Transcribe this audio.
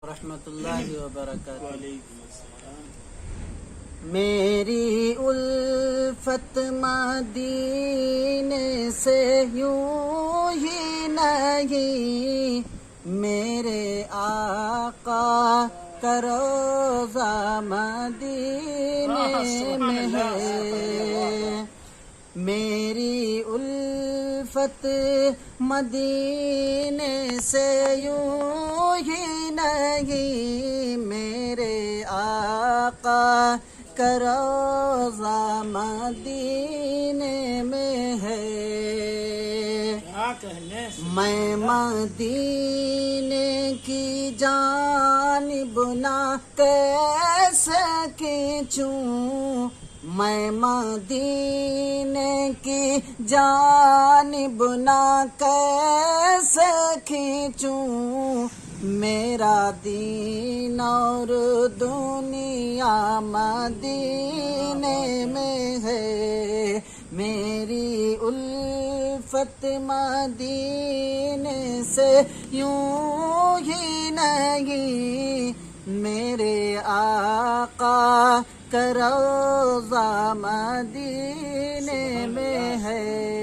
ورحمۃ اللہ وبرکاتہ۔ میری الفت مدینے سے یوں ہی نہیں، میرے آقا کا روضہ مدینے میں ہے۔ میری الفت مدینے سے یوں ہی نہیں، میرے آقا کا روضہ مدینے میں ہے۔ میں مدینے کی جانب نہ کیسے کھینچوں، میں مدینے کی جانب نہ کیسے کھینچوں، میرا دین اور دنیا مدینے میں ہے۔ میری الفت مدینے سے یوں ہی نہیں، میرے آقا کا روضہ مدینے میں ہے۔